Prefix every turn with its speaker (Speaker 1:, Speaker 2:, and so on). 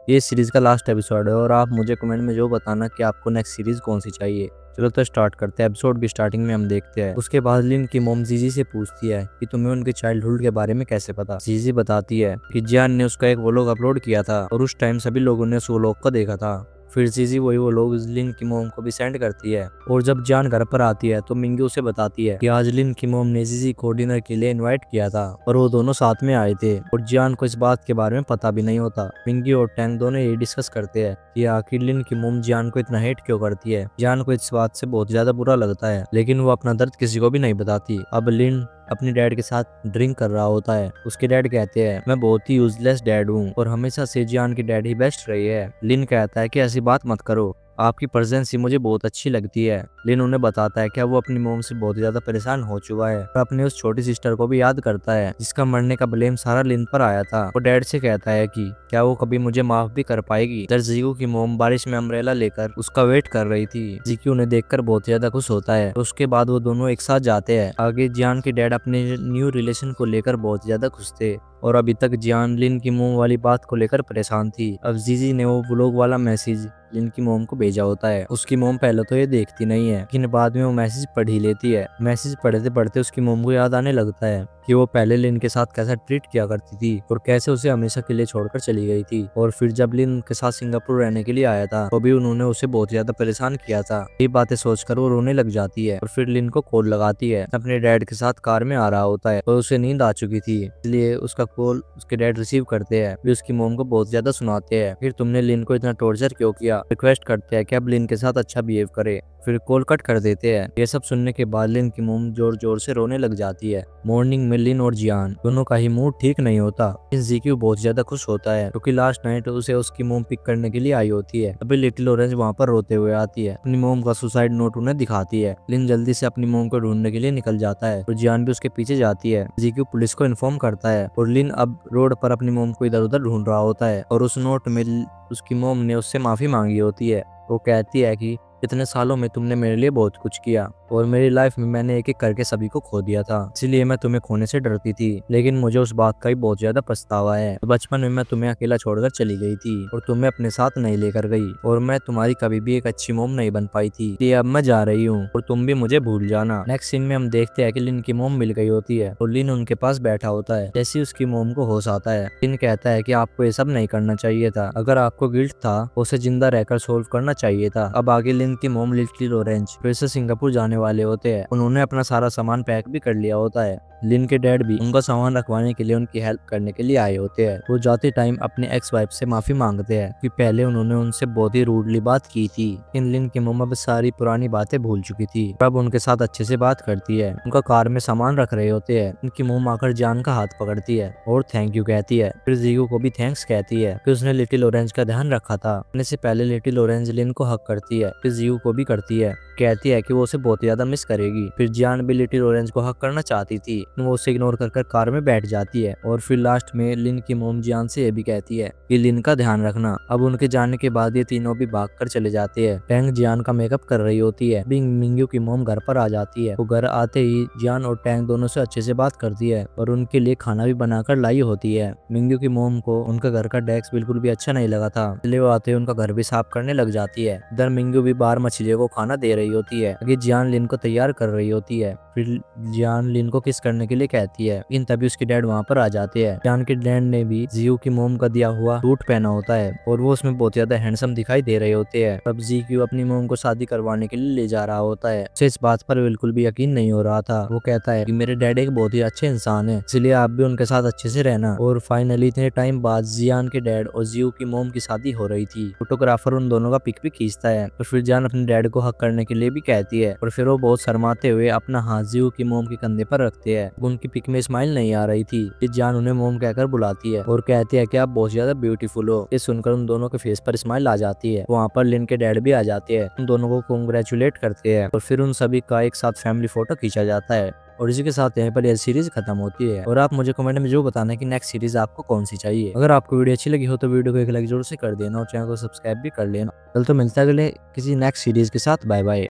Speaker 1: ये सीरीज का last episode है और आप मुझे कमेंट में जो बताना कि आपको नेक्स्ट सीरीज कौन सी चाहिए। चलो तो स्टार्ट करते हैं। एपिसोड की स्टार्टिंग में हम देखते हैं उसके बाद लिन की मोम जीजी से पूछती है कि तुम्हें उनके चाइल्डहुड के बारे में कैसे पता। जीजी बताती है कि जियान ने उसका एक व्लॉग अपलोड किया था और उस टाइम सभी लोगों ने उस व्लॉग को देखा था। फिर जीजी वही वो लोग लिन की मोम को भी सेंड करती है और जब जान घर पर आती है तो मिंगी उसे बताती है कि आज लिन की मोम ने जीजी को डिनर के लिए इनवाइट किया था और वो दोनों साथ में आए थे और जान को इस बात के बारे में पता भी नहीं होता। मिंगी और टैंग दोनों यही डिस्कस करते हैं कि आखिर लिन की मोम जान को इतना हेट क्यों करती है। जान को इस बात से बहुत ज्यादा बुरा लगता है लेकिन वो अपना दर्द किसी को भी नहीं बताती। अब लिन अपने डैड के साथ ड्रिंक कर रहा होता है। उसके डैड कहते हैं मैं बहुत ही यूजलेस डैड हूँ और हमेशा से जियान की डैड ही बेस्ट रही है। लिन कहता है कि ऐसी बात मत करो, आपकी प्रेजेंस ही मुझे बहुत अच्छी लगती है। लिन उन्हें बताता है कि वो अपनी मोम से बहुत ज्यादा परेशान हो चुका है और अपने उस छोटी सिस्टर को भी याद करता है जिसका मरने का ब्लेम सारा लिन पर आया था। वो डैड से कहता है कि क्या वो कभी मुझे माफ भी कर पाएगी। इधर जीकू की मोम बारिश में अम्ब्रेला लेकर उसका वेट कर रही थी। जीकू उन्हें देखकर बहुत ज्यादा खुश होता है। उसके बाद वो दोनों एक साथ जाते हैं। आगे जियान के डैड अपने न्यू रिलेशन को लेकर बहुत ज्यादा खुश थे और अभी तक जियान लिन की मोम वाली बात को लेकर परेशान थी। अब जीजी ने वो व्लॉग वाला मैसेज लिन की मोम को भेजा होता है। उसकी मोम पहले तो ये देखती नहीं है लेकिन बाद में वो मैसेज पढ़ ही लेती है। मैसेज पढ़ते पढ़ते उसकी मोम को याद आने लगता है कि वो पहले लिन के साथ कैसा ट्रीट किया करती थी और कैसे उसे हमेशा के लिए छोड़कर चली गई थी। और फिर जब लिन के साथ सिंगापुर रहने के लिए आया था तो भी उन्होंने उसे बहुत ज्यादा परेशान किया था। ये बातें सोचकर वो रोने लग जाती है और फिर लिन को कॉल लगाती है। अपने डैड के साथ कार में आ रहा होता है और उसे नींद आ चुकी थी इसलिए उसका कॉल उसके डैड रिसीव करते हैं। फिर उसकी मोम को बहुत ज्यादा सुनाते हैं फिर तुमने लिन को इतना टॉर्चर क्यों किया। रिक्वेस्ट करते हैं कि अब लिन के साथ अच्छा बिहेव करे। फिर कॉल कट कर देते हैं। ये सब सुनने के बाद लिन की मोम जोर जोर से रोने लग जाती है। मॉर्निंग में लिन और जियान दोनों का ही मूड ठीक नहीं होता। जीक्यू बहुत ज्यादा खुश होता है क्योंकि लास्ट नाइट उसे उसकी मोम पिक करने के लिए आई होती है। अभी लिटिल ऑरेंज वहाँ पर रोते हुए आती है। अपनी मोम का सुसाइड नोट उन्हें दिखाती है। लिन जल्दी से अपनी मोम को ढूंढने के लिए निकल जाता है और जियान भी उसके पीछे जाती है। जीक्यू पुलिस को इन्फॉर्म करता है और लिन अब रोड पर अपनी मोम को इधर उधर ढूंढ रहा होता है और उस नोट में उसकी मोम ने उससे माफी मांगी होती है। वो कहती है कि इतने सालों में तुमने मेरे लिए बहुत कुछ किया और मेरी लाइफ में मैंने एक एक करके सभी को खो दिया था इसलिए मैं तुम्हें खोने से डरती थी लेकिन मुझे उस बात का भी बहुत ज्यादा पछतावा है। बचपन में मैं तुम्हें अकेला छोड़कर चली गई थी और तुम्हें अपने साथ नहीं लेकर गई और मैं तुम्हारी कभी भी एक अच्छी मोम नहीं बन पाई थी। ये अब मैं जा रही हूँ और तुम भी मुझे भूल जाना। नेक्स्ट सीन में हम देखते हैं कि लिन की मोम मिल गई होती है और लिन उनके पास बैठा होता है। जैसे उसकी मोम को होश आता है लिन कहता है कि आपको ये सब नहीं करना चाहिए था। अगर आपको गिल्ट था उसे जिंदा रहकर सोल्व करना चाहिए था। अब आगे लिन की मोम लिटिल ऑरेंज फिर से सिंगापुर जाने वाले होते हैं। उन्होंने अपना सारा सामान पैक भी कर लिया होता है। लिन के डैड भी उनका सामान रखवाने के लिए उनकी हेल्प करने के लिए आए होते हैं। वो जाते टाइम अपने एक्स वाइफ से माफी मांगते हैं कि पहले उन्होंने उनसे बहुत ही रूडली बात की थी। इन लिन की मम्मा बस सारी पुरानी बातें भूल चुकी थी। अब उनके साथ अच्छे से बात करती है। उनका कार में सामान रख रहे होते हैं। उनकी मोम आकर जान का हाथ पकड़ती है और थैंक यू कहती है। फिर जीगू को भी थैंक्स कहती है कि उसने लिटिल ऑरेंज का ध्यान रखा था। अपने से पहले लिटिल ऑरेंज लिन को हक करती है फिर जीगू को भी करती है। कहती है कि वो उसे बहुत ज्यादा मिस करेगी। फिर जान भी लिटिल ऑरेंज को हक करना चाहती थी वो उसे इग्नोर कर कार में बैठ जाती है। और फिर लास्ट में लिन की मोम जान से ये भी कहती है कि लिन का ध्यान रखना। अब उनके जाने के बाद ये तीनों भी भागकर चले जाते हैं। टैंग जियान का मेकअप कर रही होती है। बिंग मिंग्यू की मोम घर पर आ जाती है। वो घर आते ही जियान और टैंग दोनों से अच्छे से बात करती है और उनके लिए खाना भी बनाकर लाई होती है। मिंग्यू की मोम को उनका घर का डेस्क बिल्कुल भी अच्छा नहीं लगा था इसलिए वो आते ही उनका घर भी साफ करने लग जाती है। इधर मिंग्यू भी बाहर मछलियों को खाना दे रही होती है। आगे जियान लिन को तैयार कर रही होती है। फिर जियान लिन को किस करने के लिए कहती है लेकिन तभी उसके डैड वहाँ पर आ जाते हैं। जियान के डैड ने भी जियो की मोम का दिया हुआ सूट पहना होता है और वो उसमें बहुत ज्यादा हैंडसम दिखाई दे रहे होते हैं। तब जीक्यू अपनी मोम को शादी करवाने के लिए ले जा रहा होता है। उसे इस बात पर बिल्कुल भी यकीन नहीं हो रहा था। वो कहता है कि मेरे डैड एक बहुत ही अच्छे इंसान है इसलिए आप भी उनके साथ अच्छे से रहना। और फाइनली इतने टाइम बाद जियान के डैड और जियो की मोम की शादी हो रही थी। फोटोग्राफर उन दोनों का पिक भी खींचता है और फिर जान अपने डैड को हक करने के लिए भी कहती है और फिर वो बहुत शर्माते हुए अपना हाथ जियो की मोम के कंधे पर रखते हैं। उनकी पिक में स्माइल नहीं आ रही थी। फिर जान उन्हें मोम कहकर बुलाती है और कहती है कि आप बहुत ज्यादा ब्यूटीफुल हो। ये सुनकर उन दोनों के फेस पर स्माइल आ जाती है। वहाँ पर लिन के डैड भी आ जाते हैं। उन दोनों को कांग्रेचुलेट करते हैं और फिर उन सभी का एक साथ फैमिली फोटो खींचा जाता है। और इसी के साथ यहाँ पर यह सीरीज खत्म होती है। और आप मुझे कमेंट में जो बताना है कि नेक्स्ट सीरीज आपको कौन सी चाहिए। अगर आपको वीडियो अच्छी लगी हो तो वीडियो को एक लाइक जरूर से कर देना और चैनल को सब्सक्राइब भी कर लेना। कल तो मिलता है अगले किसी नेक्स्ट सीरीज के साथ। Bye bye.